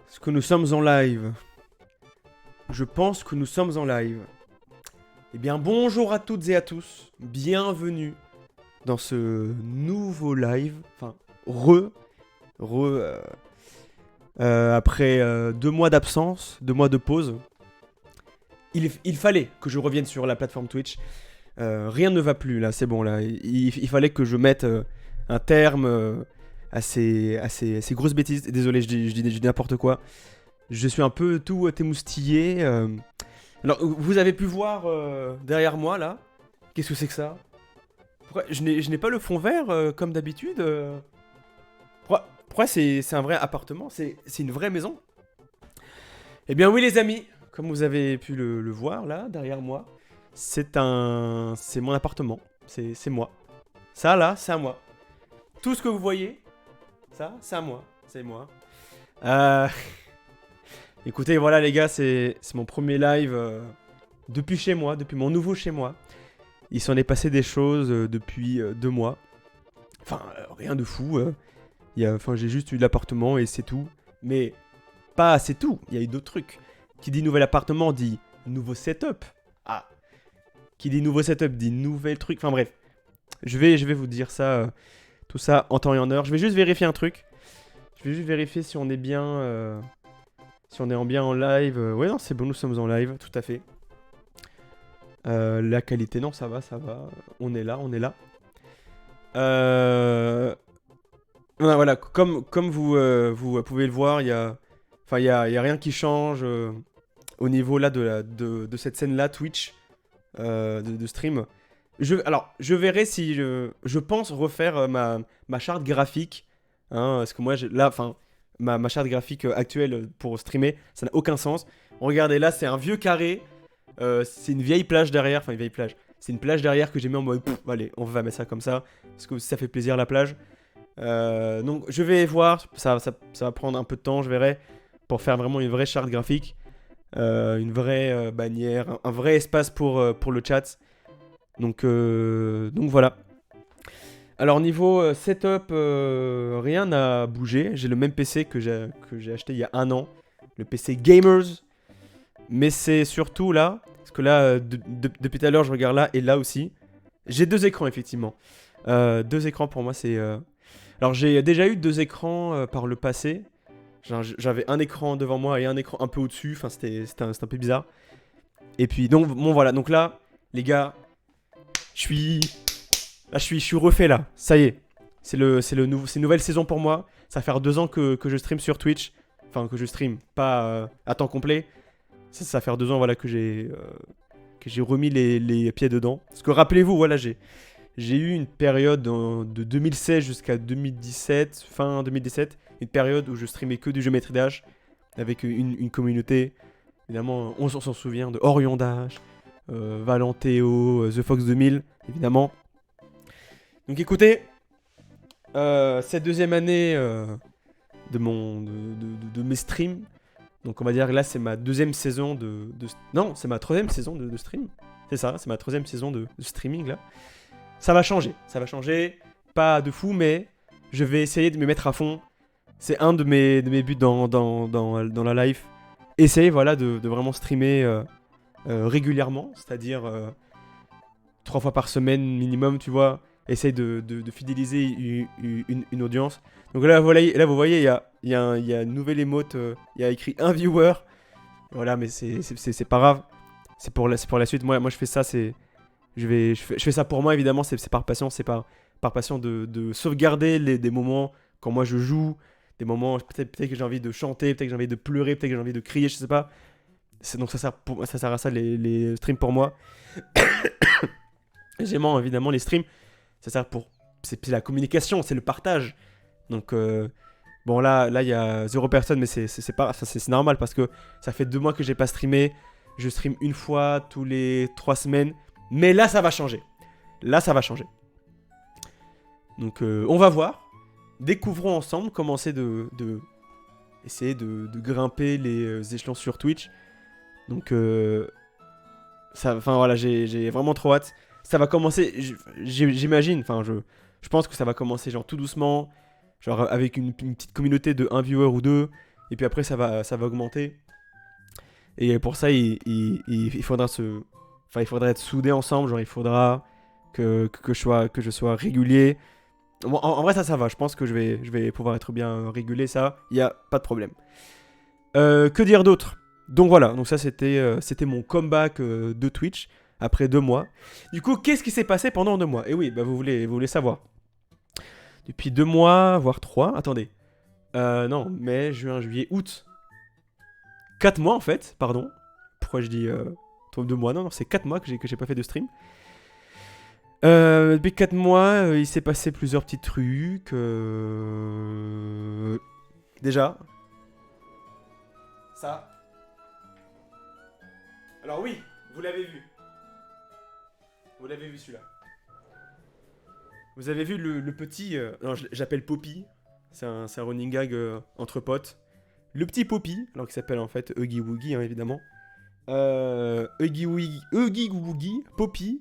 Est-ce que nous sommes en live? Je pense que nous sommes en live. Eh bien, bonjour à toutes et à tous. Bienvenue dans ce nouveau live. Enfin, après 2 mois d'absence, 2 mois de pause. Il fallait que je revienne sur la plateforme Twitch. Rien ne va plus là, c'est bon là. Il fallait que je mette un terme à ces grosses bêtises. Désolé, je dis n'importe quoi. Je suis un peu tout émoustillé. Alors, vous avez pu voir derrière moi là. Qu'est-ce que c'est que ça? Pourquoi je n'ai pas le fond vert comme d'habitude Pourquoi c'est un vrai appartement? C'est une vraie maison? Eh bien oui les amis, comme vous avez pu le voir là derrière moi, c'est mon appartement. C'est moi. Ça là, c'est à moi. Tout ce que vous voyez, ça, c'est à moi. C'est moi. Euh... Écoutez, voilà les gars, c'est mon premier live depuis chez moi, depuis mon nouveau chez moi. Il s'en est passé des choses depuis 2 mois. Enfin, rien de fou. J'ai juste eu l'appartement et c'est tout. Mais pas c'est tout, il y a eu d'autres trucs. Qui dit nouvel appartement dit nouveau setup. Ah, qui dit nouveau setup dit nouvel truc. Enfin bref, je vais vous dire ça, tout ça en temps et en heure. Je vais juste vérifier un truc. Je vais juste vérifier si on est bien... Si on est bien en live, ouais non c'est bon, nous sommes en live, tout à fait. La qualité, non ça va, on est là. Voilà, comme vous pouvez le voir, il y a rien qui change au niveau là de cette scène là, Twitch, de stream. Je verrai si je pense refaire ma charte graphique, hein, parce que moi ma charte graphique actuelle pour streamer, ça n'a aucun sens. Regardez là, c'est un vieux carré. C'est une vieille plage derrière. Enfin, une vieille plage. C'est une plage derrière que j'ai mis en mode allez, on va mettre ça comme ça. Parce que ça fait plaisir la plage. Donc, je vais voir. Ça va prendre un peu de temps, je verrai. Pour faire vraiment une vraie charte graphique. Une vraie bannière. Un vrai espace pour le chat. Donc voilà. Alors niveau setup, rien n'a bougé. J'ai le même PC que j'ai acheté il y a 1 an. Le PC Gamers. Mais c'est surtout là. Parce que là, depuis tout à l'heure, je regarde là et là aussi. J'ai 2 écrans effectivement. 2 écrans pour moi c'est... Alors j'ai déjà eu 2 écrans par le passé. J'avais un écran devant moi et un écran un peu au-dessus. Enfin c'était un peu bizarre. Et puis donc bon voilà. Donc là, les gars, je suis refait là, ça y est. C'est une nouvelle saison pour moi. Ça va faire 2 ans que je stream sur Twitch. Enfin, que je stream, pas à temps complet. Ça va faire 2 ans voilà, que j'ai remis les pieds dedans. Parce que rappelez-vous, voilà, j'ai eu une période de 2016 jusqu'à 2017, fin 2017. Une période où je streamais que du Geometry Dash. Avec une communauté. Évidemment, on s'en souvient de Orion Dash, Valenteo, The Fox 2000, évidemment. Donc écoutez, cette deuxième année de mes streams, donc on va dire que là c'est ma deuxième saison non, c'est ma troisième saison de stream. C'est ça, c'est ma troisième saison de streaming là. Ça va changer, pas de fou, mais je vais essayer de me mettre à fond. C'est un de mes buts dans la life. Essayer voilà, de vraiment streamer régulièrement, c'est-à-dire 3 fois par semaine minimum, tu vois. Essaye de fidéliser une audience. Donc là, vous voyez, il y a une nouvelle emote. Il y a écrit un viewer. Voilà, mais c'est pas grave. C'est pour la suite. Moi, je fais ça. Je fais ça pour moi, évidemment. C'est par passion. C'est par passion de sauvegarder des moments quand moi je joue. Des moments, peut-être que j'ai envie de chanter, peut-être que j'ai envie de pleurer, peut-être que j'ai envie de crier, je sais pas. Donc ça sert à ça les streams pour moi. J'aime évidemment les streams. Ça sert c'est la communication, c'est le partage. Donc bon là il y a 0 personne, mais c'est normal parce que ça fait 2 mois que j'ai pas streamé. Je stream une fois tous les 3 semaines. Mais là ça va changer. Donc on va voir. Découvrons ensemble comment c'est essayer de grimper les échelons sur Twitch. Donc voilà, j'ai vraiment trop hâte. Ça va commencer, j'imagine, je pense que ça va commencer genre tout doucement, genre avec une petite communauté de 1 viewer ou 2, Et puis après, ça va augmenter. Et pour ça, il faudra se... Enfin, il faudra être soudés ensemble. Genre, il faudra que je sois régulier. Bon, en vrai, ça va. Je pense que je vais pouvoir être bien régulé, ça. Il n'y a pas de problème. Que dire d'autre? Donc voilà, donc ça c'était mon comeback de Twitch après 2 mois. Du coup, qu'est-ce qui s'est passé pendant 2 mois? Et oui, bah vous voulez savoir. Depuis 2 mois, voire 3, attendez. Non, mai, juin, juillet, août. 4 mois en fait, pardon. Pourquoi je dis 2 mois? Non, c'est 4 mois que j'ai pas fait de stream. Depuis 4 mois, il s'est passé plusieurs petits trucs. Déjà, ça. Alors oui, vous l'avez vu. Vous l'avez vu celui-là. Vous avez vu le petit... non, j'appelle Poppy. C'est un running gag entre potes. Le petit Poppy, alors qu'il s'appelle en fait Huggy Wuggy, hein, évidemment. Huggy Wuggy, Poppy,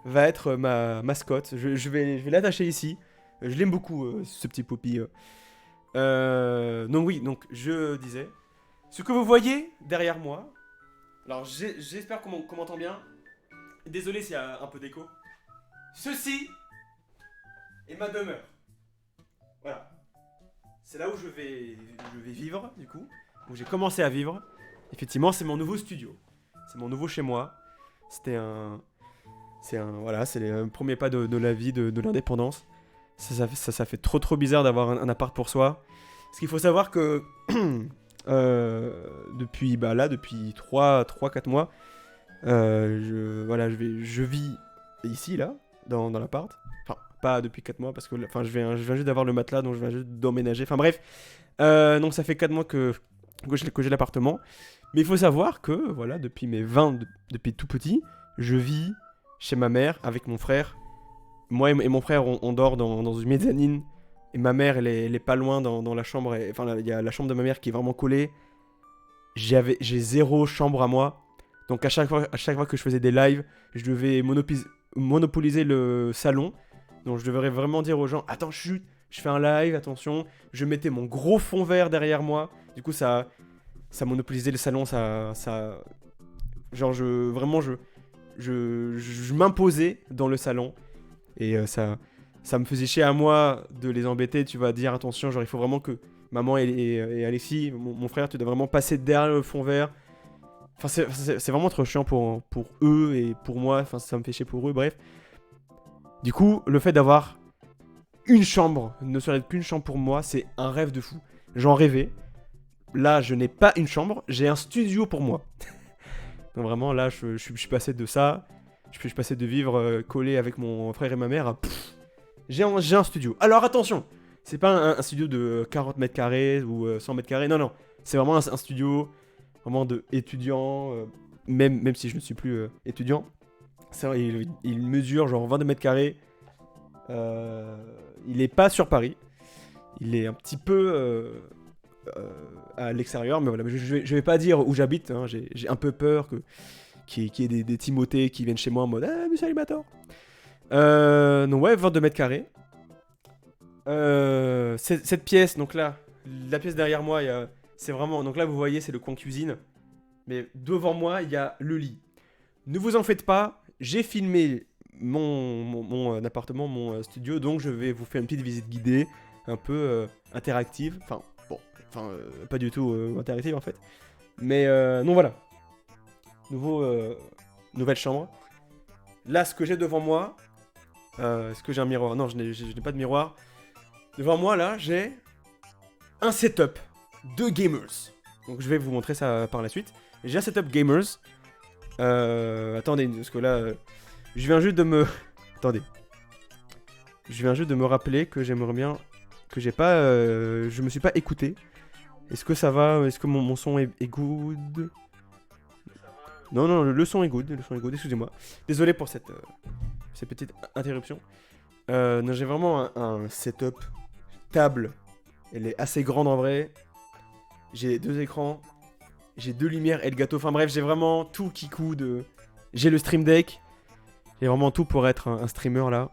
va être ma mascotte. Je vais l'attacher ici. Je l'aime beaucoup, ce petit Poppy. Donc oui, donc je disais... Ce que vous voyez derrière moi... Alors j'espère qu'on m'entend bien. Désolé s'il y a un peu d'écho. Ceci est ma demeure. Voilà. C'est là où je vais vivre, du coup. Où j'ai commencé à vivre. Effectivement, c'est mon nouveau studio. C'est mon nouveau chez moi. Voilà, c'est les premiers pas de la vie, de l'indépendance. Ça fait trop bizarre d'avoir un appart pour soi. Parce qu'il faut savoir que depuis 3-4 mois, je vis ici, là, dans l'appart. Enfin, pas depuis 4 mois, parce que je viens juste d'avoir le matelas, donc je viens juste d'emménager. Enfin bref, donc ça fait 4 mois que j'ai l'appartement. Mais il faut savoir que, voilà, depuis tout petit, je vis chez ma mère avec mon frère. Moi et mon frère, on dort dans une mezzanine. Et ma mère, elle est pas loin dans la chambre. Enfin, il y a la chambre de ma mère qui est vraiment collée. J'ai 0 chambre à moi. Donc à chaque fois que je faisais des lives, je devais monopoliser le salon. Donc je devrais vraiment dire aux gens, attends, chut, je fais un live, attention. Je mettais mon gros fond vert derrière moi. Du coup, ça monopolisait le salon. Genre, je m'imposais dans le salon. Et ça me faisait chier à moi de les embêter. Tu vas dire, attention, genre il faut vraiment que maman et Alexis, mon frère, tu dois vraiment passer derrière le fond vert. Enfin, c'est vraiment trop chiant pour eux et pour moi. Enfin, ça me fait chier pour eux, bref. Du coup, le fait d'avoir une chambre, ne serait-ce qu'une chambre pour moi, c'est un rêve de fou. J'en rêvais. Là, je n'ai pas une chambre, j'ai un studio pour moi. Donc vraiment, là, je suis passé de ça. Je suis passé de vivre collé avec mon frère et ma mère à... J'ai un studio. Alors attention, c'est pas un studio de 40 mètres carrés ou 100 mètres carrés. Non. C'est vraiment un studio vraiment de étudiant. Même si je ne suis plus étudiant. Il mesure genre 22 mètres carrés. Il est pas sur Paris. Il est un petit peu à l'extérieur. Mais voilà, je vais pas dire où j'habite. Hein. J'ai un peu peur qu'il y ait des Timothées qui viennent chez moi en mode ah, monsieur Alimator. Donc ouais, 22 mètres carrés. Cette pièce, donc là, la pièce derrière moi, c'est vraiment... Donc là, vous voyez, c'est le coin cuisine. Mais devant moi, il y a le lit. Ne vous en faites pas, j'ai filmé mon appartement, mon studio, donc je vais vous faire une petite visite guidée, un peu interactive. Pas du tout interactive en fait. Mais non, voilà. Nouvelle chambre. Là, ce que j'ai devant moi... est-ce que j'ai un miroir? Non, je n'ai pas de miroir. Devant moi, là, j'ai un setup de gamers. Donc, je vais vous montrer ça par la suite. J'ai un setup gamers. Attendez, parce que là, je viens juste de me... Attendez. Je viens juste de me rappeler que j'aimerais bien... Que j'ai pas... je me suis pas écouté. Est-ce que ça va? Est-ce que mon son est good? Non, le son est good. Excusez-moi. Désolé pour cette petite interruption. Non, j'ai vraiment un setup table. Elle est assez grande en vrai. J'ai 2 écrans. J'ai 2 lumières et le gâteau. Enfin bref, j'ai vraiment tout qui coude. J'ai le stream deck. J'ai vraiment tout pour être un streamer là.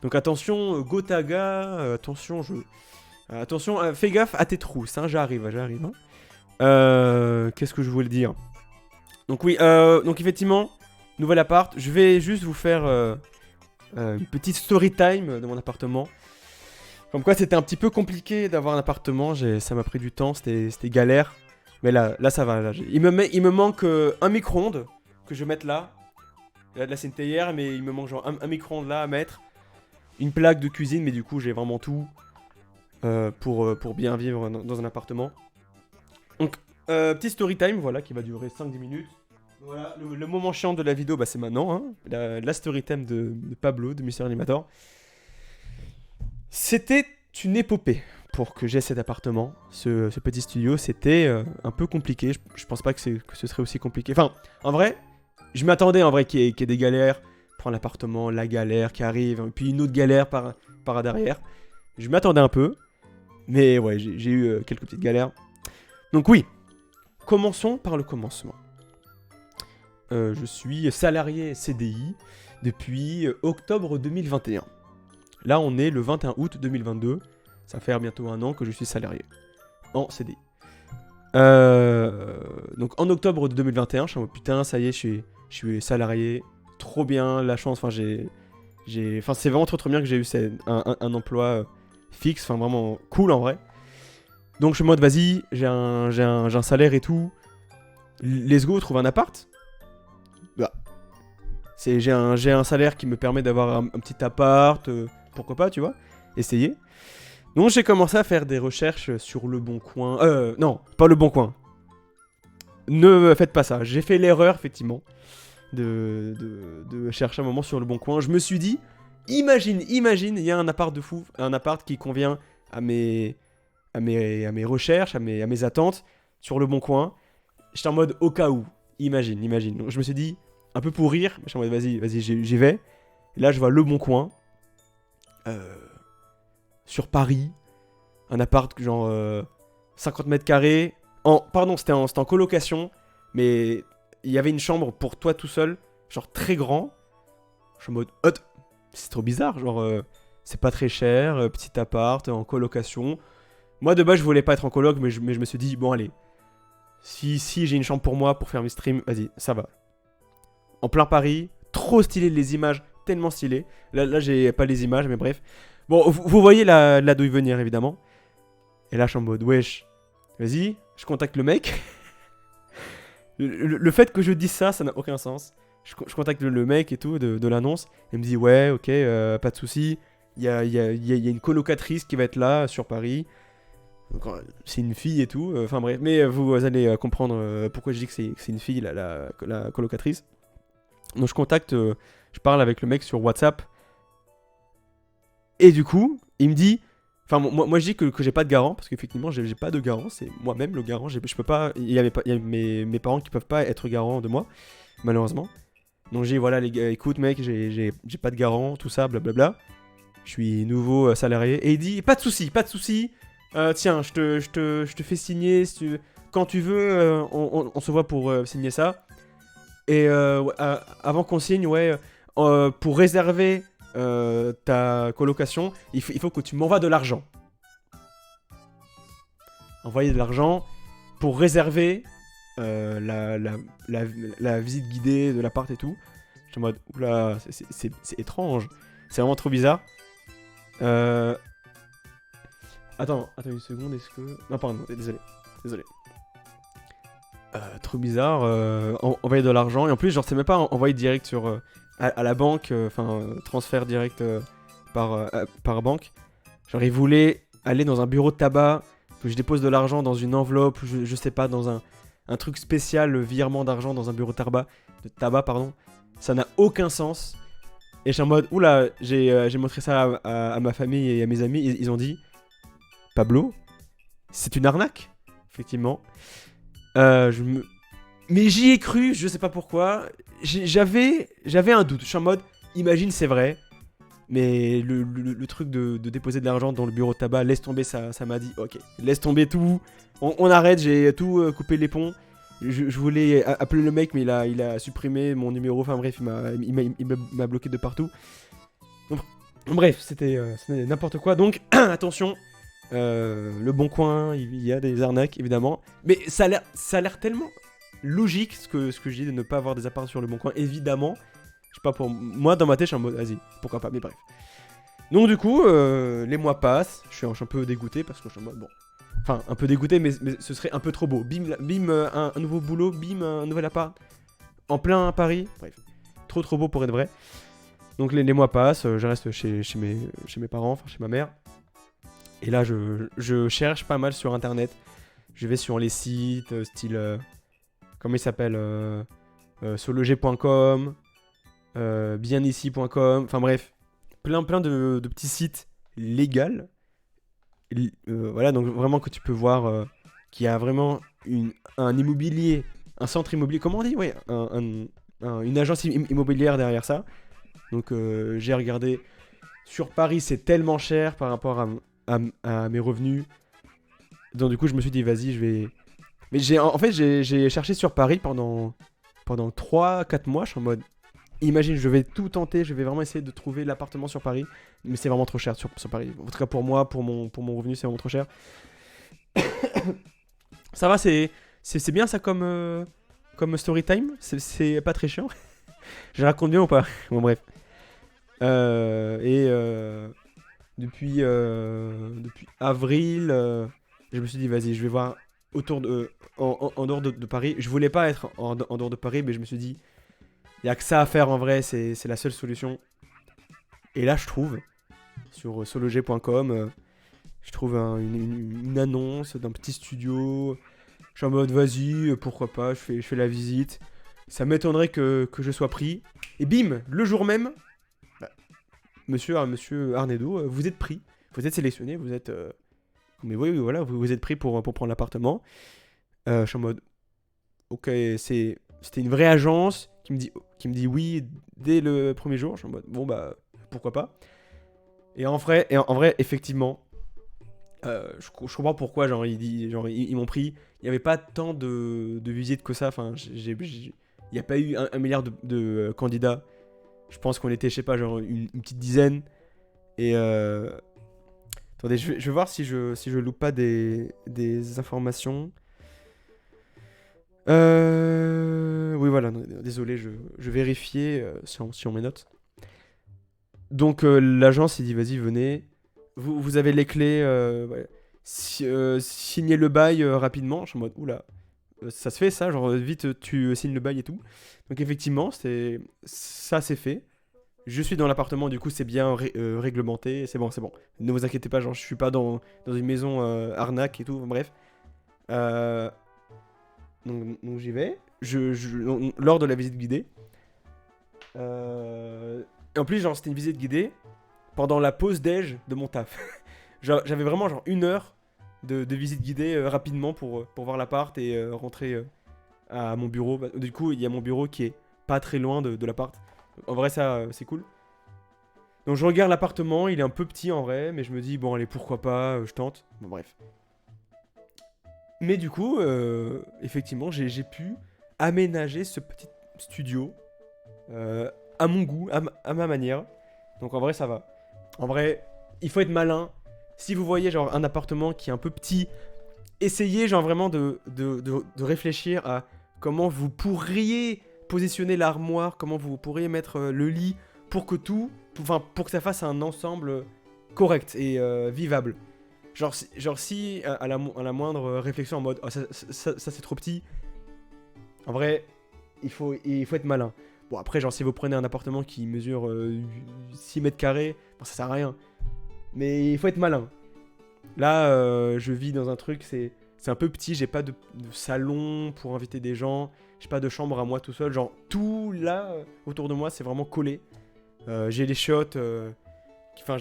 Donc attention, Gotaga. Attention, fais gaffe à tes trousses. Hein, j'arrive. Hein. Qu'est-ce que je voulais dire? Donc oui, donc effectivement, nouvel appart. Je vais juste vous faire une petite story time de mon appartement. Comme quoi c'était un petit peu compliqué d'avoir un appartement, ça m'a pris du temps, c'était galère. Mais là ça va, il me manque un micro-ondes que je vais mettre là. Là c'est une théière, mais il me manque genre un micro-ondes là à mettre. Une plaque de cuisine, mais du coup j'ai vraiment tout pour bien vivre dans un appartement. Donc, petit story time, voilà, qui va durer 5-10 minutes. Voilà, le moment chiant de la vidéo, bah, c'est maintenant, hein, la story time de Pablo, de Mister Animator. C'était une épopée pour que j'aie cet appartement, ce petit studio. C'était un peu compliqué. Je pense pas que ce serait aussi compliqué. Enfin, en vrai, je m'attendais en vrai qu'il y ait des galères. Prendre l'appartement, la galère qui arrive, et puis une autre galère par derrière. Je m'attendais un peu, mais ouais, j'ai eu quelques petites galères. Donc oui, commençons par le commencement. Je suis salarié CDI depuis octobre 2021. Là, on est le 21 août 2022. Ça fait bientôt un an que je suis salarié en CDI. Donc en octobre 2021, je suis en mode putain, ça y est, je suis salarié. Trop bien, la chance. Enfin, enfin, c'est vraiment trop bien que j'ai eu un emploi fixe. Enfin, vraiment cool en vrai. Donc je suis en mode vas-y, j'ai un salaire et tout. Let's go, trouve un appart. Bah, j'ai un salaire qui me permet d'avoir un petit appart, pourquoi pas, tu vois, essayer. Donc j'ai commencé à faire des recherches sur Le Bon Coin. Non, pas Le Bon Coin. Ne faites pas ça. J'ai fait l'erreur, effectivement, de chercher un moment sur Le Bon Coin. Je me suis dit, imagine, il y a un appart de fou, un appart qui convient à mes recherches, à mes attentes sur Le Bon Coin. J'étais en mode au cas où, imagine. Donc je me suis dit, un peu pour rire, j'étais en mode vas-y, j'y vais. Et là, je vois Le Bon Coin, sur Paris, un appart genre 50 mètres carrés. Pardon, c'était en colocation, mais il y avait une chambre pour toi tout seul, genre très grand. Je suis en mode, c'est trop bizarre, genre c'est pas très cher, petit appart, en colocation. Moi de base je voulais pas être en coloc, mais je me suis dit, bon allez, si j'ai une chambre pour moi pour faire mes streams, vas-y, ça va. En plein Paris, trop stylé, les images, tellement stylées. Là j'ai pas les images, mais bref. Bon, vous voyez là d'où il venir évidemment. Et là je suis en mode, wesh, vas-y, je contacte le mec. Le fait que je dise ça n'a aucun sens. Je contacte le mec et tout de l'annonce. Il me dit ouais, ok, pas de souci. Il y a une colocatrice qui va être là sur Paris. C'est une fille et tout. Enfin bref, mais vous allez comprendre pourquoi je dis que c'est une fille, la colocatrice. Donc je contacte, je parle avec le mec sur WhatsApp. Et du coup, il me dit... Enfin, moi je dis que j'ai pas de garant, parce qu'effectivement, j'ai pas de garant, c'est moi-même le garant. Je peux pas. Il y a mes parents qui peuvent pas être garants de moi, malheureusement. Donc j'ai dit, voilà, les gars, écoute, mec, j'ai pas de garant, tout ça, blablabla. Je suis nouveau salarié. Et il dit, pas de souci. Tiens, je te fais signer. Si tu... Quand tu veux, on se voit pour signer ça. Et avant qu'on signe, ouais, pour réserver ta colocation, il faut que tu m'envoies de l'argent. Envoyer de l'argent pour réserver la visite guidée de l'appart et tout. Je suis en mode, oula, c'est étrange. C'est vraiment trop bizarre. Attends une seconde, est-ce que... Non, pardon, désolé. Trop bizarre, envoyer de l'argent. Et en plus, genre, c'est même pas envoyer direct sur... à la banque, transfert direct par banque. Genre, ils voulaient aller dans un bureau de tabac, que je dépose de l'argent dans une enveloppe, je sais pas, dans un truc spécial, le virement d'argent dans un bureau de tabac, pardon. Ça n'a aucun sens. Et je suis en mode, oula, j'ai montré ça à ma famille et à mes amis, ils ont dit, Pablo, c'est une arnaque, effectivement. Mais j'y ai cru, je sais pas pourquoi. J'avais un doute. Je suis en mode, imagine c'est vrai. Mais le truc de déposer de l'argent dans le bureau de tabac, laisse tomber, ça m'a dit, ok, laisse tomber tout. On arrête, j'ai tout coupé les ponts. Je voulais appeler le mec, mais il a supprimé mon numéro. Enfin bref, il m'a bloqué de partout. Donc, bref, c'était n'importe quoi. Donc, attention, Le Bon Coin, il y a des arnaques évidemment. Mais ça a l'air tellement logique ce que je dis de ne pas avoir des apparts sur le Bon Coin. Évidemment, je sais pas, pour moi dans ma tête je suis en mode vas-y, pourquoi pas, mais bref. Donc du coup, les mois passent, je suis un peu dégoûté parce que je suis en mode bon. Enfin, un peu dégoûté, mais ce serait un peu trop beau. Bim, bim, un nouveau boulot, bim, un nouvel appart. En plein Paris. Bref, trop beau pour être vrai. Donc les mois passent, je reste chez mes parents, enfin chez ma mère. Et là, je cherche pas mal sur internet. Je vais sur les sites, style. Comment il s'appelle Sologer.com, bienici.com. Enfin bref, plein de petits sites légaux. Voilà, donc vraiment que tu peux voir qu'il y a vraiment un immobilier, un centre immobilier, comment on dit? Oui, une agence immobilière derrière ça. Donc j'ai regardé, sur Paris c'est tellement cher par rapport à mes revenus. Donc du coup je me suis dit vas-y je vais... Mais en fait j'ai cherché sur Paris pendant 3-4 mois, je suis en mode... Imagine, je vais tout tenter, je vais vraiment essayer de trouver l'appartement sur Paris, mais c'est vraiment trop cher sur Paris. En tout cas pour moi, pour mon revenu, c'est vraiment trop cher. Ça va, c'est bien ça comme story time, c'est pas très chiant. Je raconte bien ou pas? Bon bref. Depuis avril, je me suis dit vas-y, je vais voir autour de en dehors de Paris. Je voulais pas être en dehors de Paris, mais je me suis dit il y a que ça à faire en vrai, c'est la seule solution. Et là, je trouve, sur sologer.com, je trouve une annonce d'un petit studio. Je suis en mode, vas-y, pourquoi pas, je fais la visite. Ça m'étonnerait que je sois pris. Et bim, le jour même, bah, monsieur Arnedo, vous êtes pris. Vous êtes sélectionné, vous êtes... mais oui, voilà, vous êtes pris pour prendre l'appartement. Je suis en mode, ok, c'était une vraie agence qui me dit oui dès le premier jour. Je suis en mode, bon bah, pourquoi pas. Et en vrai, effectivement, je comprends pourquoi, genre, ils m'ont pris. Il n'y avait pas tant de visites que ça. Enfin, il n'y a pas eu un milliard de candidats. Je pense qu'on était, je sais pas, genre une petite dizaine. Et attendez, je vais voir si je loupe pas des informations. Oui, voilà, non, désolé, je vérifiais sur mes notes. Donc l'agence il dit vas-y venez, vous avez les clés, ouais. Signez le bail rapidement. Je suis en mode oula, ça se fait ça, genre vite tu signes le bail et tout. Donc effectivement ça c'est fait. Je suis dans l'appartement, du coup c'est bien réglementé, c'est bon, c'est bon. Ne vous inquiétez pas, genre je suis pas dans une maison arnaque et tout, bref. Euh, donc j'y vais, lors de la visite guidée. Et en plus, genre, c'était une visite guidée pendant la pause déj de mon taf. J'avais vraiment genre 1 heure de visite guidée rapidement pour voir l'appart et rentrer à mon bureau. Du coup, il y a mon bureau qui est pas très loin de l'appart. En vrai, ça, c'est cool. Donc je regarde l'appartement, il est un peu petit en vrai, mais je me dis, bon allez, pourquoi pas, je tente. Bon bref. Mais du coup, effectivement, j'ai pu aménager ce petit studio à mon goût, à ma manière. Donc en vrai, ça va. En vrai, il faut être malin. Si vous voyez genre un appartement qui est un peu petit, essayez genre vraiment de réfléchir à comment vous pourriez positionner l'armoire, comment vous pourriez mettre le lit pour que pour que ça fasse un ensemble correct et vivable. Genre si à la moindre réflexion en mode oh, ça c'est trop petit, en vrai, il faut être malin. Bon, après, genre, si vous prenez un appartement qui mesure 6 mètres carrés, bon, ça sert à rien. Mais il faut être malin. Là, je vis dans un truc, c'est un peu petit, j'ai pas de salon pour inviter des gens, j'ai pas de chambre à moi tout seul. Genre, tout là, autour de moi, c'est vraiment collé. J'ai les chiottes. Enfin,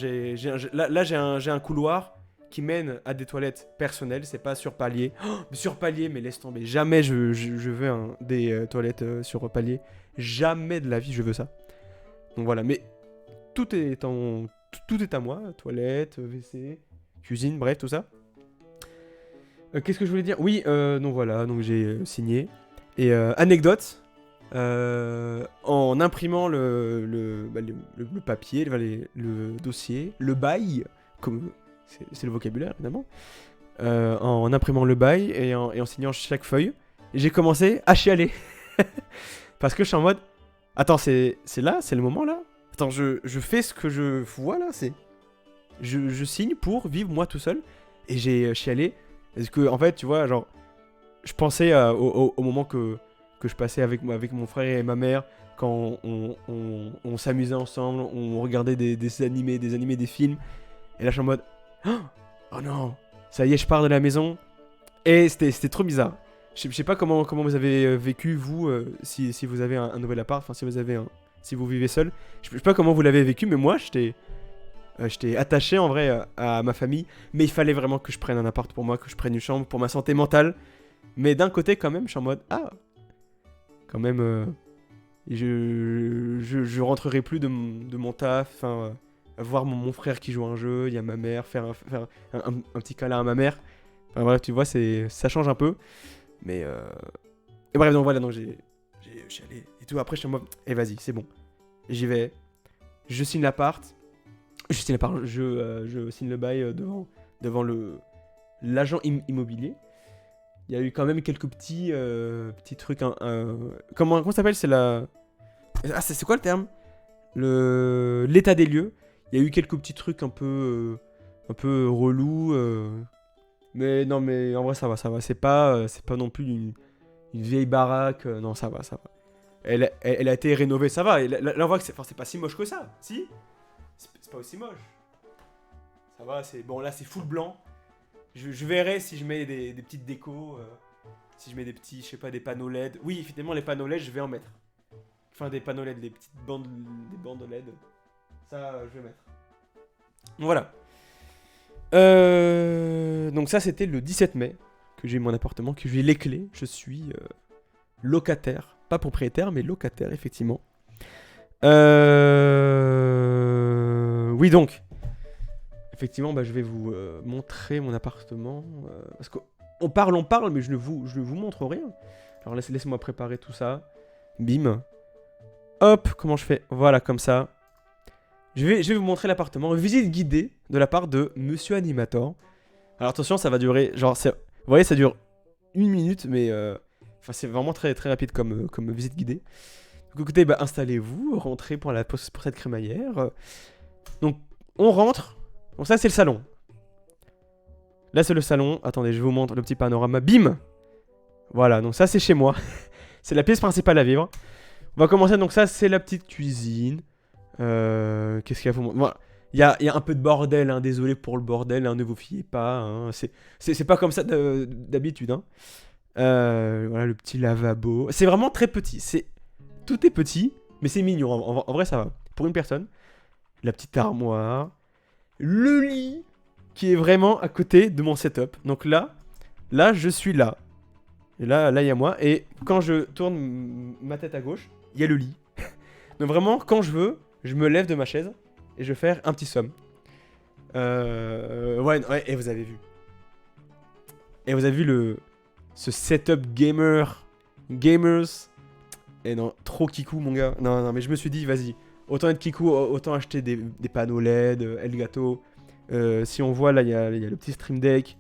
là, j'ai un couloir qui mène à des toilettes personnelles, c'est pas sur palier. Oh, sur palier, mais laisse tomber. Jamais je veux des toilettes sur palier. Jamais de la vie je veux ça. Donc voilà, mais tout est à moi, toilette, WC, cuisine, bref, tout ça. Qu'est-ce que je voulais dire? Oui, donc voilà, donc j'ai signé. Et anecdote, en imprimant le papier, le dossier, le bail, comme c'est le vocabulaire évidemment, en imprimant le bail et en signant chaque feuille. Et j'ai commencé à chialer. Parce que je suis en mode, attends, c'est là, c'est le moment là. Attends, je fais ce que je vois là, je signe pour vivre moi tout seul. Et j'ai chialé. Parce que, en fait, tu vois, genre, je pensais au moment que je passais avec mon frère et ma mère, quand on s'amusait ensemble, on regardait des animés, des films. Et là, je suis en mode, oh non, ça y est, je pars de la maison. Et c'était trop bizarre. Je sais pas comment vous avez vécu, vous, si vous avez un nouvel appart, enfin, si vous vivez seul. Je sais pas comment vous l'avez vécu, mais moi, j'étais attaché en vrai à ma famille. Mais il fallait vraiment que je prenne un appart pour moi, que je prenne une chambre pour ma santé mentale. Mais d'un côté, quand même, je suis en mode, quand même, je rentrerai plus de mon taf, enfin, voir mon frère qui joue à un jeu, il y a ma mère, faire un petit câlin à ma mère. Enfin bref, tu vois, ça change un peu. Mais et bref, donc voilà, donc je suis allé et tout. Après, je suis en mode, vas-y, c'est bon. J'y vais. Je signe l'appart. Je signe le bail devant l'agent immobilier. Il y a eu quand même quelques petits trucs. Comment ça s'appelle? C'est quoi le terme? L'état des lieux. Il y a eu quelques petits trucs un peu relous. Mais non, mais en vrai, ça va. C'est pas non plus une vieille baraque. Non, ça va. Elle a été rénovée, ça va. Et là, on voit que c'est pas si moche que ça. Si? C'est pas aussi moche. Ça va, bon, là, c'est full blanc. Je verrai si je mets des petites décos. Si je mets des petits, je sais pas, des panneaux LED. Oui, effectivement, les panneaux LED, je vais en mettre. Enfin, des panneaux LED, des bandes LED. Ça, je vais mettre. Voilà. Donc ça, c'était le 17 mai que j'ai eu mon appartement, que j'ai les clés. Je suis locataire. Pas propriétaire, mais locataire, effectivement. Oui, donc. Effectivement, je vais vous montrer mon appartement. Parce qu'on parle, mais je ne vous montre rien. Alors laissez-moi préparer tout ça. Bim. Hop, comment je fais? Voilà, comme ça. Je vais vous montrer l'appartement. Visite guidée de la part de Monsieur Animator. Alors attention, ça va durer... Genre, vous voyez, ça dure 1 minute, mais... c'est vraiment très, très rapide comme visite guidée. Donc écoutez, installez-vous, rentrez pour cette crémaillère. Donc, on rentre. Donc ça, c'est le salon. Là, c'est le salon. Attendez, je vous montre le petit panorama. Bim! Voilà, donc ça, c'est chez moi. C'est la pièce principale à vivre. On va commencer, donc ça, c'est la petite cuisine. Qu'est-ce qu'il y a pour moi? Voilà. Il y a un peu de bordel, hein. Désolé pour le bordel, hein, ne vous fiez pas. Hein. C'est pas comme ça d'habitude. Hein. Voilà, le petit lavabo. C'est vraiment très petit. Tout est petit, mais c'est mignon. En vrai, ça va. Pour une personne. La petite armoire. Le lit qui est vraiment à côté de mon setup. Donc là, je suis là. Et là, il y a moi. Et quand je tourne ma tête à gauche, il y a le lit. Donc vraiment, quand je veux, je me lève de ma chaise et je vais faire un petit somme. Ouais, et vous avez vu. Et vous avez vu ce setup gamers. Et non, trop kikou, mon gars. Non, mais je me suis dit, vas-y. Autant être kikou, autant acheter des panneaux LED, Elgato. Si on voit, là, il y a le petit Stream Deck.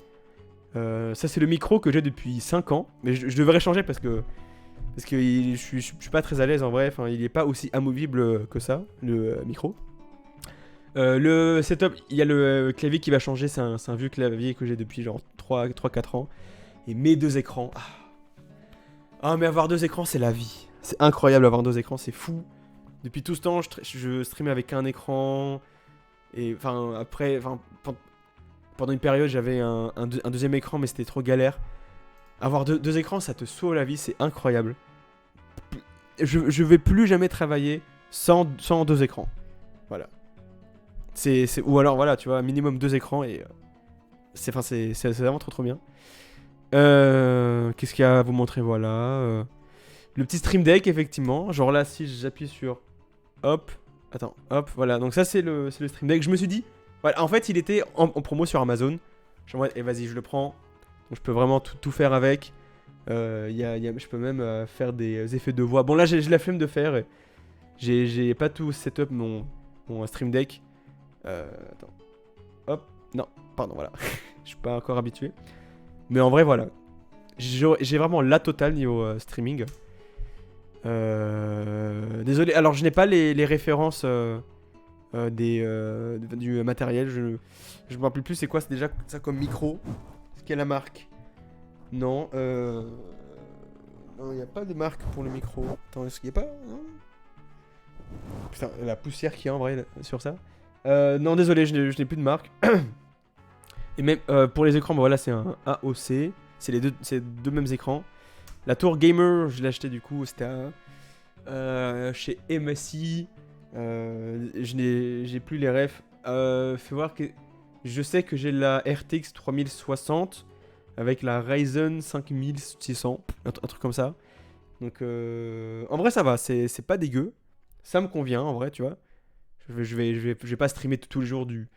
Ça, c'est le micro que j'ai depuis 5 ans. Mais je devrais changer parce que je suis pas très à l'aise en vrai. Enfin, il est pas aussi amovible que ça, le micro. Le setup, il y a le clavier qui va changer. C'est un vieux clavier que j'ai depuis genre 3-4 ans. Et mes 2 écrans. Ah, mais avoir 2 écrans, c'est la vie. C'est incroyable avoir 2 écrans, c'est fou. Depuis tout ce temps, je streamais avec un écran. Et enfin, après, pendant une période, j'avais un deuxième écran, mais c'était trop galère. Avoir deux écrans, ça te sauve la vie, c'est incroyable. Je vais plus jamais travailler sans 2 écrans. Voilà. Ou alors, voilà, tu vois, minimum 2 écrans et... c'est vraiment trop bien. Qu'est-ce qu'il y a à vous montrer? Voilà. Le petit Stream Deck, effectivement. Genre là, si j'appuie sur... Hop. Attends, hop, voilà. Donc ça, c'est le Stream Deck. Je me suis dit... Voilà, en fait, il était en promo sur Amazon. Je me suis dit, vas-y, je le prends. Donc je peux vraiment tout faire avec. Je peux même faire des effets de voix. Bon, là, j'ai la flemme de faire. J'ai pas tout setup mon Stream Deck. Attends. Hop. Non, pardon, voilà. Je suis pas encore habitué. Mais en vrai, voilà. J'ai vraiment la totale niveau streaming. Désolé, alors je n'ai pas les références du matériel. Je me rappelle plus c'est quoi, c'est déjà ça comme micro. Est-ce qu'il y a la marque? Non, non, il n'y a pas de marque pour le micro. Attends, est-ce qu'il n'y a pas? Non. Putain, la poussière qu'il y a en vrai sur ça. Non, désolé, je n'ai plus de marque. Et même pour les écrans, bah voilà, c'est un AOC. C'est les deux mêmes écrans. La tour gamer, je l'ai acheté du coup, c'était chez MSI. J'ai plus les refs. Fais voir que je sais que j'ai la RTX 3060 avec la Ryzen 5600, un truc comme ça. Donc en vrai ça va, c'est pas dégueu. Ça me convient en vrai, tu vois. Je vais pas streamer tous les jours du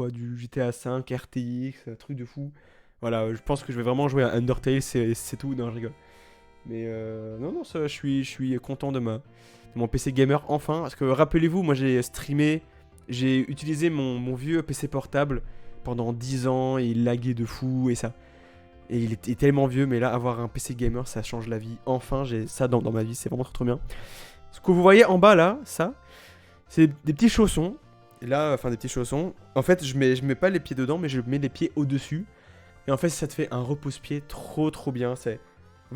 du GTA 5 RTX, un truc de fou. Voilà, je pense que je vais vraiment jouer à Undertale, c'est tout. Non, je rigole. Mais non, non, ça, je suis content de mon PC gamer enfin. Parce que rappelez-vous, moi j'ai streamé, j'ai utilisé mon vieux PC portable pendant 10 ans et il laguait de fou et ça. Et il est tellement vieux, mais là, avoir un PC gamer, ça change la vie. Enfin, j'ai ça dans ma vie, c'est vraiment trop, trop bien. Ce que vous voyez en bas là, ça, c'est des petits chaussons. Et là, enfin des petits chaussons. En fait, je mets pas les pieds dedans, mais je mets les pieds au-dessus. Et en fait, ça te fait un repose-pied trop trop bien. En fait,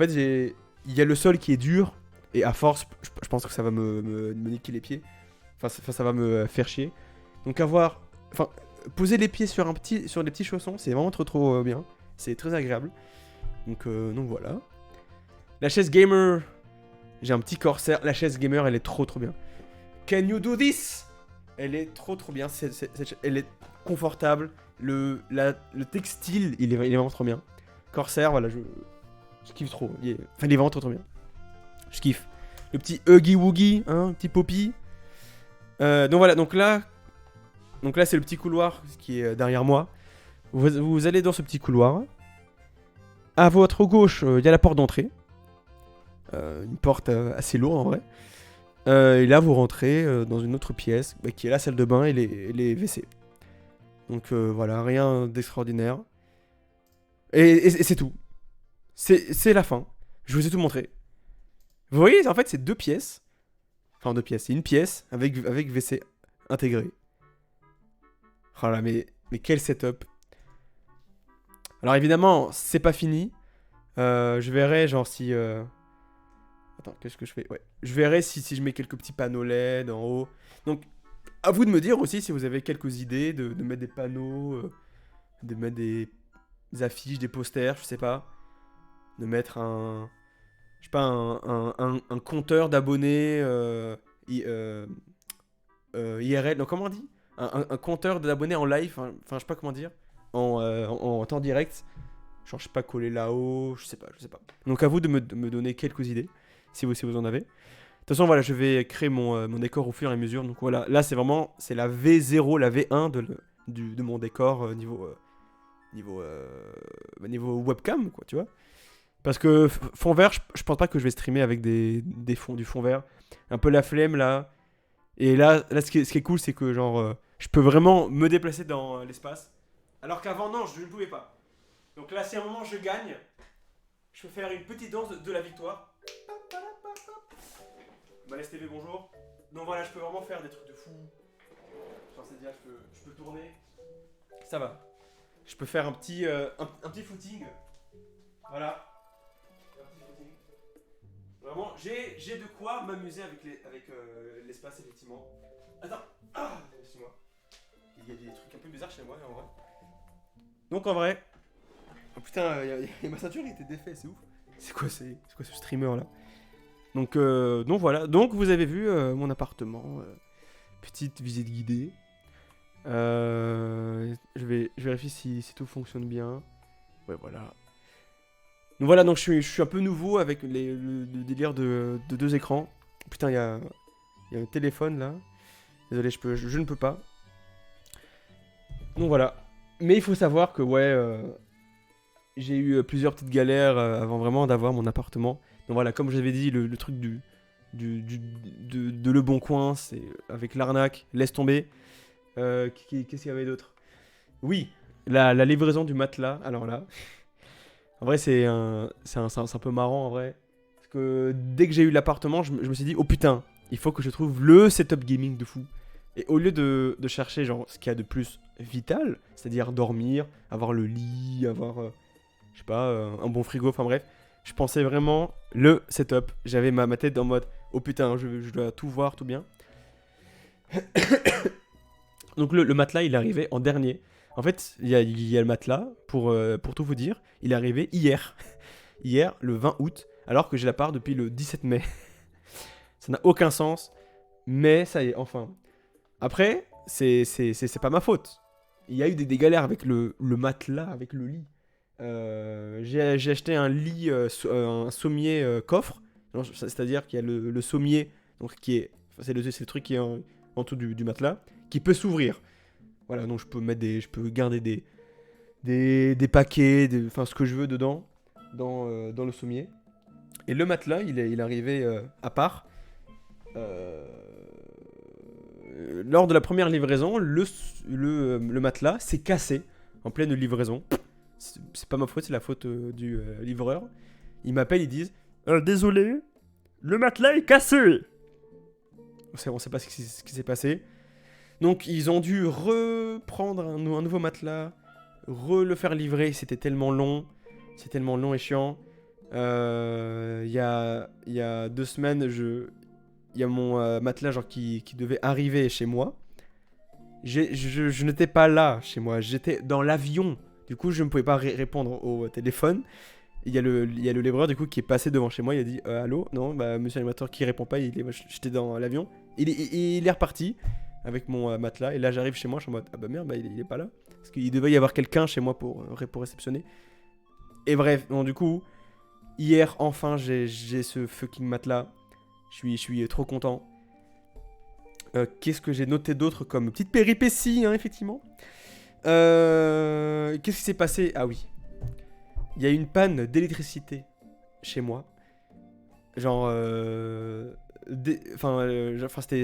il y a le sol qui est dur. Et à force, je pense que ça va me niquer les pieds. Enfin, ça va me faire chier. Donc enfin, poser les pieds sur des petits chaussons, c'est vraiment trop trop bien. C'est très agréable. Donc voilà. La chaise gamer, j'ai un petit Corsair. La chaise gamer, elle est trop trop bien. Can you do this? Elle est trop trop bien. Elle est confortable. Le textile, il est vraiment trop bien. Corsair, voilà, je kiffe trop. Enfin, il est vraiment trop trop bien. Je kiffe. Le petit Huggy Woogie, hein, petit Poppy. Donc voilà, donc là c'est le petit couloir qui est derrière moi. Vous allez dans ce petit couloir. À votre gauche, il y a la porte d'entrée. Une porte assez lourde en vrai. Et là, vous rentrez dans une autre pièce qui est la salle de bain et les WC. Donc voilà, rien d'extraordinaire. Et c'est tout. C'est la fin. Je vous ai tout montré. Vous voyez, en fait, c'est deux pièces. Enfin, deux pièces. C'est une pièce avec WC intégré. Oh là, mais quel setup. Alors évidemment, c'est pas fini. Je verrai genre si... Attends, qu'est-ce que je fais? Ouais. Je verrai si je mets quelques petits panneaux LED en haut. Donc, à vous de me dire aussi si vous avez quelques idées de mettre des panneaux, de mettre des affiches, des posters, je sais pas. De mettre je sais pas, un compteur d'abonnés IRL. Non, comment on dit? Un compteur d'abonnés en live, enfin, je sais pas comment dire. En temps direct. Genre, je sais pas, coller là-haut, je sais pas. Donc, à vous de me donner quelques idées, si vous en avez. De toute façon, voilà, je vais créer mon décor au fur et à mesure. Donc voilà, là, c'est la V0, la V1 de mon décor niveau webcam, quoi, tu vois. Parce que fond vert, je pense pas que je vais streamer avec du fond vert. Un peu la flemme, là. Et là ce qui est cool, c'est que, genre, je peux vraiment me déplacer dans l'espace. Alors qu'avant, non, je ne pouvais pas. Donc là, si à un moment je gagne, je peux faire une petite danse de la victoire. Malaise TV, bonjour. Donc voilà, je peux vraiment faire des trucs de fou. Genre, c'est-à-dire, je peux tourner. Ça va. Je peux faire un petit footing. Voilà. Un petit footing. Vraiment, j'ai de quoi m'amuser avec l'espace, effectivement. Attends. Ah, excuse-moi. Il y a des trucs un peu bizarres chez moi, en vrai. Donc en vrai... Oh putain, ma ceinture était défaite, c'est ouf. C'est quoi ce streamer là? Donc voilà. Donc vous avez vu mon appartement. Petite visite guidée. Je vérifie si tout fonctionne bien. Ouais, voilà. Donc voilà, donc je suis un peu nouveau avec le délire de deux écrans. Putain, il y a un téléphone là. Désolé, je ne peux pas. Donc voilà. Mais il faut savoir que ouais, j'ai eu plusieurs petites galères avant vraiment d'avoir mon appartement. Donc voilà, comme j'avais dit, le truc de Le Bon Coin, c'est avec l'arnaque, laisse tomber. Qu'est-ce qu'il y avait d'autre? Oui, la livraison du matelas. Alors là, en vrai, c'est un peu marrant en vrai. Parce que dès que j'ai eu l'appartement, je me suis dit, oh putain, il faut que je trouve le setup gaming de fou. Et au lieu de chercher genre ce qu'il y a de plus vital, c'est-à-dire dormir, avoir le lit, avoir, je sais pas, un bon frigo, enfin bref, je pensais vraiment le setup. J'avais ma tête en mode, oh putain, je dois tout voir, tout bien. Donc le matelas, il est arrivé en dernier. En fait, il y a le matelas, pour tout vous dire, il est arrivé hier. Hier, le 20 août, alors que j'ai la part depuis le 17 mai. Ça n'a aucun sens, mais ça y est, enfin. Après, c'est pas ma faute. Il y a eu des galères avec le matelas, avec le lit. J'ai acheté un lit, un sommier coffre. C'est-à-dire qu'il y a le sommier, donc enfin, c'est le truc qui est en dessous du matelas, qui peut s'ouvrir. Voilà, donc je peux garder des paquets, enfin ce que je veux dedans, dans le sommier. Et le matelas, il est arrivé à part. Euh, Lors de la première livraison, le matelas s'est cassé en pleine livraison. C'est pas ma faute, c'est la faute du livreur. Ils m'appellent, ils disent désolé, le matelas est cassé. On sait pas ce qui s'est passé. Donc ils ont dû reprendre un nouveau matelas, le faire livrer. C'était tellement long. C'est tellement long et chiant. Il y a 2 semaines, il y a mon matelas genre, qui devait arriver chez moi. Je n'étais pas là chez moi, j'étais dans l'avion. Du coup, je ne pouvais pas répondre au téléphone. Il y a le livreur du coup qui est passé devant chez moi. Il a dit allô, non, bah monsieur l'animateur qui répond pas. J'étais dans l'avion. Il est reparti avec mon matelas. Et là, j'arrive chez moi. Je suis en mode ah bah merde, bah, il est pas là. Parce qu'il devait y avoir quelqu'un chez moi pour réceptionner. Et bref, bon, du coup, hier, enfin, j'ai ce fucking matelas. Je suis trop content. Qu'est-ce que j'ai noté d'autre comme petite péripétie, hein, effectivement. Qu'est-ce qui s'est passé? Ah oui. Il y a eu une panne d'électricité chez moi. Genre... Enfin,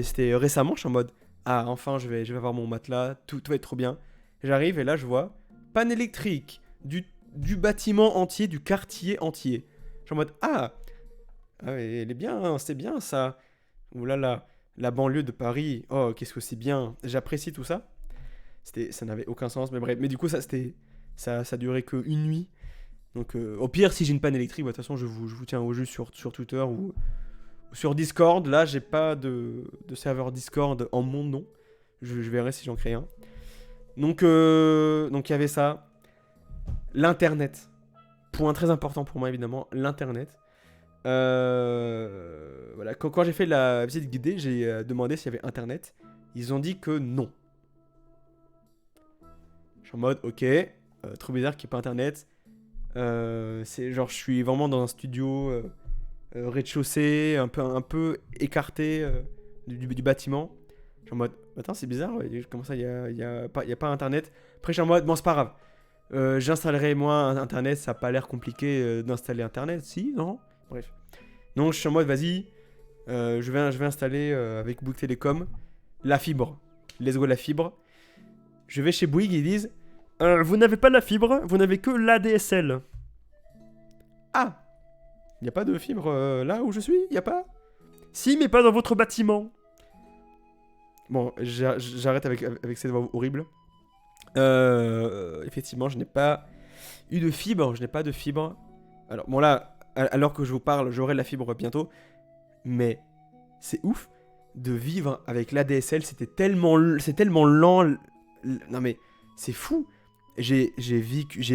c'était récemment, je suis en mode... Ah, enfin, je vais avoir mon matelas, tout va être trop bien. J'arrive et là, je vois... Panne électrique du bâtiment entier, du quartier entier. Je suis en mode... Ah, elle est bien, hein, c'est bien ça. Ouh là là, la banlieue de Paris. Oh, qu'est-ce que c'est bien. J'apprécie tout ça. Ça n'avait aucun sens, mais bref. Mais du coup, ça durait que une nuit. Donc, au pire, si j'ai une panne électrique, bah, de toute façon, je vous tiens au jus sur Twitter ou sur Discord. Là, j'ai pas de serveur Discord en mon nom. Je verrai si j'en crée un. Donc, il y avait ça. L'internet. Point très important pour moi, évidemment. L'internet. Voilà. Quand j'ai fait la visite guidée, j'ai demandé s'il y avait internet. Ils ont dit que non. Je suis en mode, ok, trop bizarre qu'il n'y ait pas internet. C'est genre, je suis vraiment dans un studio rez-de-chaussée, un peu écarté du bâtiment. Je suis en mode, attends, c'est bizarre, ouais, comment ça, il y a pas internet. Après, je suis en mode, bon, c'est pas grave. J'installerai moi internet, ça a pas l'air compliqué d'installer internet, si, non? Bref. Donc, je suis en mode, vas-y, je vais installer avec Bouygues Télécom la fibre. Let's go, la fibre. Je vais chez Bouygues, ils disent vous n'avez pas la fibre, vous n'avez que l'ADSL. Ah, il n'y a pas de fibre là où je suis? Il n'y a pas? Si, mais pas dans votre bâtiment. Bon, j'arrête avec cette voix horrible. Effectivement, je n'ai pas eu de fibre, je n'ai pas de fibre. Alors, bon là, alors que je vous parle, j'aurai la fibre bientôt. Mais c'est ouf de vivre avec l'ADSL, c'est tellement lent. Non mais, c'est fou. J'ai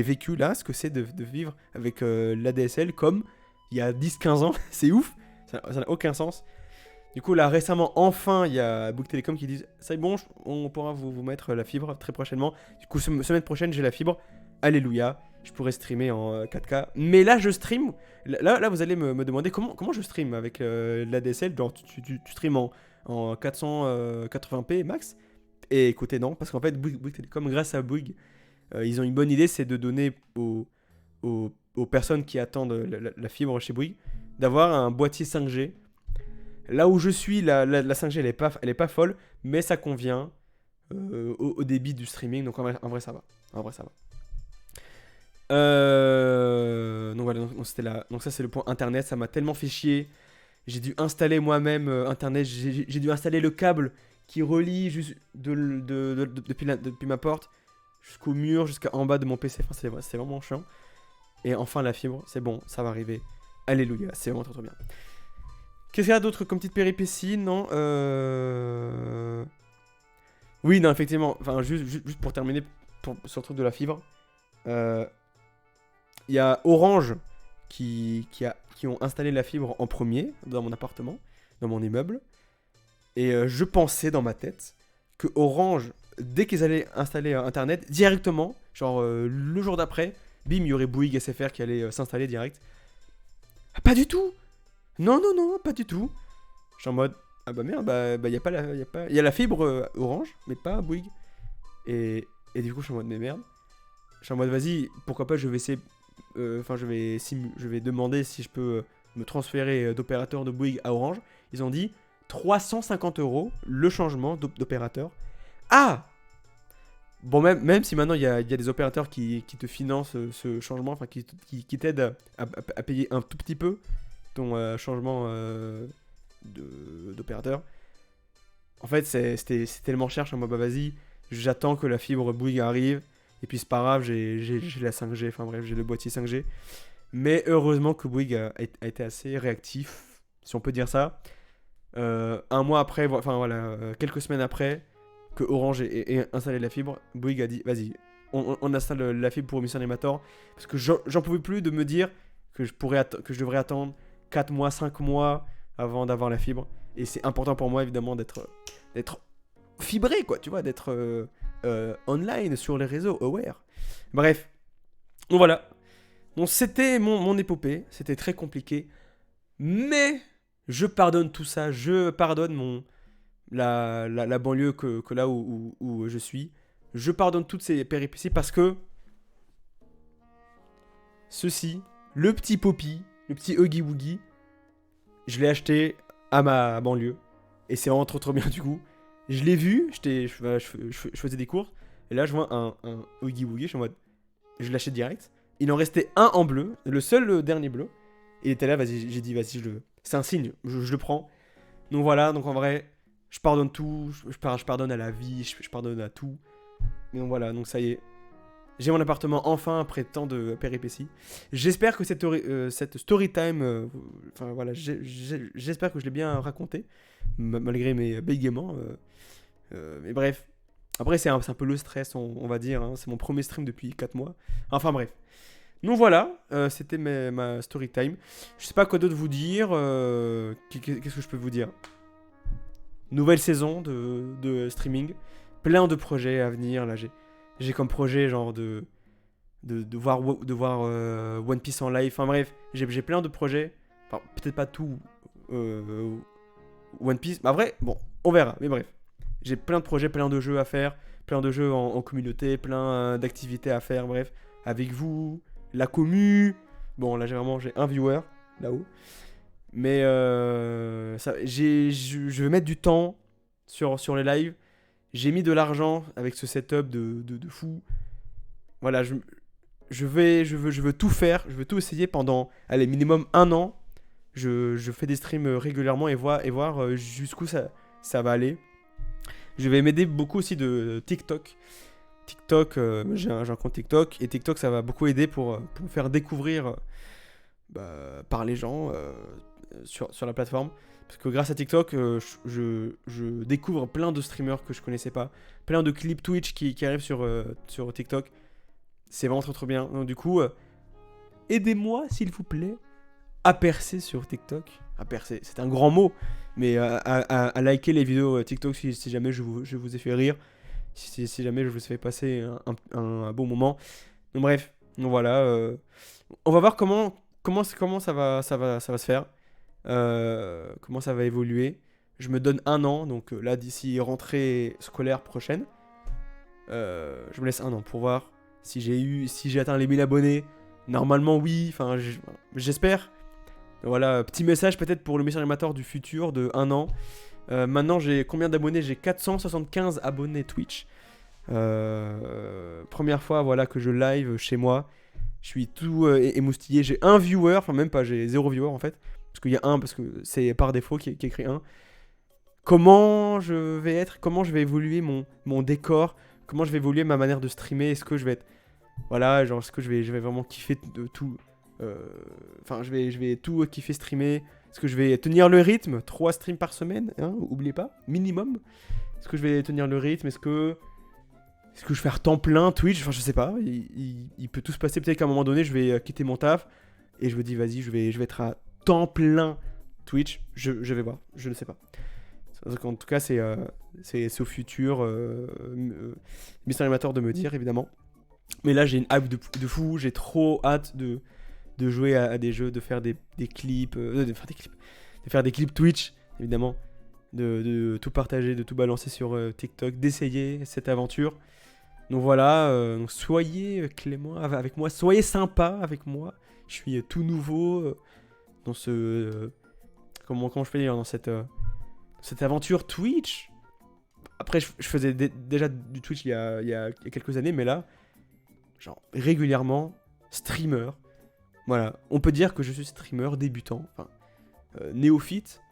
vécu là ce que c'est de vivre avec l'ADSL comme il y a 10-15 ans. C'est ouf, ça n'a aucun sens. Du coup là récemment enfin il y a Bouygues Télécom qui disent c'est bon, on pourra vous mettre la fibre très prochainement. Du coup semaine prochaine j'ai la fibre, alléluia, je pourrai streamer en 4K. Mais là je stream, là vous allez me demander comment je stream avec l'ADSL. Genre tu stream en 480p max. Et écoutez non, parce qu'en fait Bouygues Télécom, grâce à Bouygues, ils ont une bonne idée, c'est de donner aux personnes qui attendent la fibre chez Bouygues d'avoir un boîtier 5G. Là où je suis, la 5G elle est pas folle, mais ça convient. au débit du streaming. Donc en vrai ça va. En vrai ça va. Donc voilà, donc ça c'est le point internet, ça m'a tellement fait chier. J'ai dû installer moi-même internet, j'ai dû installer le câble qui relie juste depuis ma porte jusqu'au mur, jusqu'en bas de mon PC. Enfin, c'est vraiment chiant. Et enfin la fibre, c'est bon, ça va arriver. Alléluia, c'est vraiment trop trop bien. Qu'est-ce qu'il y a d'autre comme petite péripétie? Non, oui, non, effectivement. Enfin, juste pour terminer sur le truc de la fibre. Il y a Orange qui ont installé la fibre en premier dans mon appartement, dans mon immeuble. Et je pensais dans ma tête que Orange, dès qu'ils allaient installer Internet, directement, genre le jour d'après, bim, il y aurait Bouygues SFR qui allait s'installer direct. Ah, pas du tout. Non, non, non, pas du tout. Je suis en mode, ah bah merde, y a pas y a la fibre Orange, mais pas Bouygues. Et du coup, je suis en mode, mais merde. Je suis en mode, vas-y, pourquoi pas, je vais essayer. Enfin, je vais demander si je peux me transférer d'opérateur de Bouygues à Orange. Ils ont dit 350 € le changement d'opérateur. Ah! Bon, même si maintenant il y a des opérateurs qui te financent ce changement, enfin qui t'aident à payer un tout petit peu ton changement d'opérateur. En fait, c'était tellement cher, je suis en mode, bah vas-y, j'attends que la fibre Bouygues arrive. Et puis c'est pas grave, j'ai la 5G, enfin bref, j'ai le boîtier 5G. Mais heureusement que Bouygues a été assez réactif, si on peut dire ça. Un mois après, enfin voilà, quelques semaines après que Orange ait installé la fibre, Bouygues a dit, vas-y, on installe la fibre pour Mission Animator. Parce que j'en pouvais plus de me dire que je devrais attendre 4 mois, 5 mois avant d'avoir la fibre. Et c'est important pour moi, évidemment, d'être fibré, quoi, tu vois, d'être online sur les réseaux, aware. Bref, donc voilà. Donc c'était mon épopée, c'était très compliqué. Mais je pardonne tout ça, je pardonne la banlieue que là où je suis. Je pardonne toutes ces péripéties parce que ceci, le petit Poppy, le petit Huggy Wuggy, je l'ai acheté à ma banlieue. Et c'est vraiment trop trop bien du coup. Je l'ai vu, je faisais des courses. Et là je vois un Huggy Wuggy, je suis en mode, je l'achète direct. Il en restait un en bleu, le seul dernier bleu. Il était là, vas-y, j'ai dit, vas-y, je le veux. C'est un signe, je le prends. Donc voilà, donc en vrai, je pardonne tout, je pardonne à la vie, je pardonne à tout. Et donc voilà, donc ça y est. J'ai mon appartement enfin après tant de péripéties. J'espère que cette story time, enfin voilà, j'espère que je l'ai bien raconté, malgré mes bégaiements. Mais bref, après c'est un peu le stress, on va dire. Hein. C'est mon premier stream depuis 4 mois. Enfin bref. Donc voilà, c'était ma story time. Je sais pas quoi d'autre vous dire. Qu'est-ce que je peux vous dire? Nouvelle saison de streaming. Plein de projets à venir. Là, j'ai comme projet genre de voir One Piece en live. Enfin bref, j'ai plein de projets. Enfin, peut-être pas tout One Piece. Mais vrai, bon, on verra. Mais bref, j'ai plein de projets, plein de jeux à faire. Plein de jeux en communauté, plein d'activités à faire. Bref, avec vous, la commu. Bon, là, j'ai un viewer là-haut. Mais je vais mettre du temps sur les lives. J'ai mis de l'argent avec ce setup de fou. Voilà, je veux tout faire. Je veux tout essayer pendant, allez, minimum 1 an. Je fais des streams régulièrement et voir jusqu'où ça va aller. Je vais m'aider beaucoup aussi de TikTok. TikTok, j'ai un compte TikTok. Et TikTok, ça va beaucoup aider pour me faire découvrir par les gens sur la plateforme. Parce que grâce à TikTok, je découvre plein de streamers que je connaissais pas. Plein de clips Twitch qui arrivent sur TikTok. C'est vraiment trop trop bien. Donc du coup, aidez-moi s'il vous plaît à percer sur TikTok. À percer, c'est un grand mot. Mais à liker les vidéos TikTok si jamais je vous ai fait rire. Si jamais je vous ai fait passer un bon moment. Donc bref, donc voilà. On va voir comment ça va se faire. Comment ça va évoluer. Je me donne 1 an, donc là d'ici rentrée scolaire prochaine, je me laisse 1 an pour voir si j'ai atteint les 1000 abonnés. Normalement oui, enfin j'espère. Voilà, petit message peut-être pour le Mission Animator du futur de 1 an. Maintenant, j'ai combien d'abonnés? J'ai 475 abonnés Twitch. Première fois, voilà, que je live chez moi. Je suis tout émoustillé. J'ai un viewer, enfin même pas, j'ai 0 viewer en fait. Parce qu'il y a un, parce que c'est par défaut qui écrit un. Comment je vais être, comment je vais évoluer mon décor, comment je vais évoluer ma manière de streamer, est-ce que je vais être, voilà, genre, est-ce que je vais vraiment kiffer de tout, enfin, je vais tout kiffer streamer, est-ce que je vais tenir le rythme, 3 streams par semaine, hein, oubliez pas, minimum, est-ce que je vais tenir le rythme, est-ce que je vais faire temps plein Twitch, enfin, je sais pas, il peut tout se passer, peut-être qu'à un moment donné, je vais quitter mon taf, et je me dis, vas-y, je vais être à temps plein Twitch, je vais voir, je ne sais pas. En tout cas, c'est au futur, Mister Animator de me dire, évidemment. Mais là, j'ai une hype de fou, j'ai trop hâte de jouer à des jeux, de faire des clips, de faire des clips Twitch, évidemment, de tout partager, de tout balancer sur TikTok, d'essayer cette aventure. Donc voilà, donc soyez clément avec moi, soyez sympa avec moi. Je suis tout nouveau dans ce... comment je peux dire, dans cette aventure Twitch. Après, je faisais déjà du Twitch il y a quelques années, mais là, genre, régulièrement, streamer. Voilà, on peut dire que je suis streamer débutant, enfin, néophyte.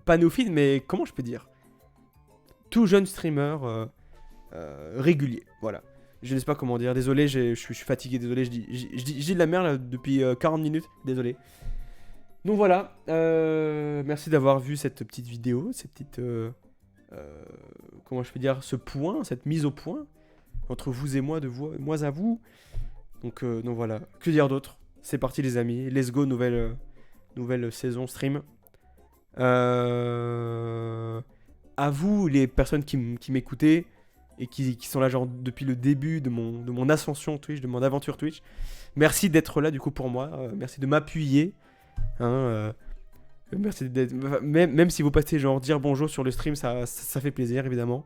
Pas néophyte, mais comment je peux dire? Tout jeune streamer régulier, voilà. Je ne sais pas comment dire, désolé, je suis fatigué, désolé, je dis de la merde là, depuis 40 minutes, désolé. Donc voilà, merci d'avoir vu cette petite vidéo, cette petite, comment je peux dire, ce point, cette mise au point, entre vous et moi, de moi à vous. Donc voilà, que dire d'autre? C'est parti les amis, let's go, nouvelle saison stream. À vous les personnes qui m'écoutez, et qui sont là genre depuis le début de mon ascension Twitch, de mon aventure Twitch. Merci d'être là du coup pour moi, merci de m'appuyer. Hein, merci d'être... Même si vous passez genre dire bonjour sur le stream, ça fait plaisir évidemment.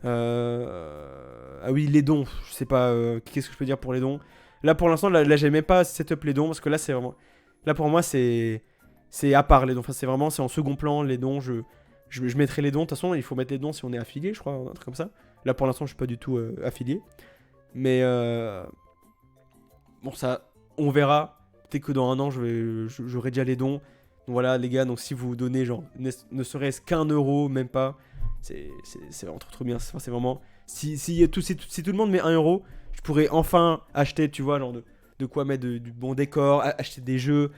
Ah oui, les dons, je sais pas, qu'est-ce que je peux dire pour les dons. Là pour l'instant, là j'ai même pas setup les dons, parce que là c'est vraiment... Là pour moi c'est à part les dons, enfin c'est en second plan les dons, je mettrai les dons, de toute façon il faut mettre les dons si on est affilié je crois, un truc comme ça. Là pour l'instant je suis pas du tout affilié. Mais bon ça, on verra. Peut-être que dans un an j'aurai déjà les dons. Donc voilà les gars, donc si vous donnez genre ne serait-ce qu'un euro, même pas, c'est vraiment trop bien. Enfin, c'est vraiment, si tout le monde met 1 euro, je pourrais enfin acheter, tu vois, genre de quoi mettre du bon décor, acheter des jeux,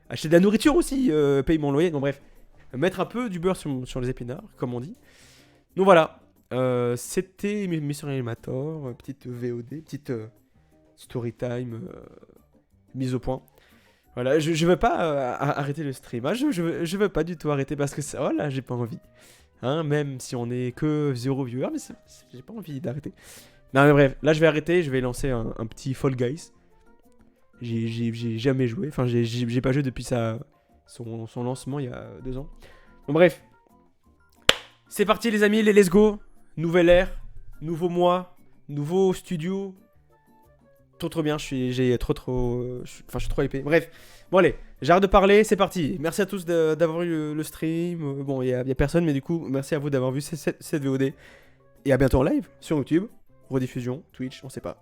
acheter de la nourriture aussi, payer mon loyer, donc bref, mettre un peu du beurre sur les épinards, comme on dit. Donc voilà, c'était Mister Animator, petite VOD, petite story time, mise au point. Voilà, je veux pas arrêter le stream, hein, je veux pas du tout arrêter parce que voilà, j'ai pas envie. Hein, même si on est que 0 viewer, mais j'ai pas envie d'arrêter. Non mais bref, là je vais arrêter, je vais lancer un petit Fall Guys. J'ai jamais joué, enfin j'ai pas joué depuis son lancement il y a 2 ans. Donc bref, c'est parti les amis, les let's go. Nouvelle ère, nouveau mois, nouveau studio. Trop bien, je suis trop épais. Bref, bon allez, j'arrête de parler, c'est parti. Merci à tous d'avoir eu le stream. Bon, il y a personne, mais du coup, merci à vous d'avoir vu cette VOD. Et à bientôt en live sur YouTube, rediffusion, Twitch, on sait pas.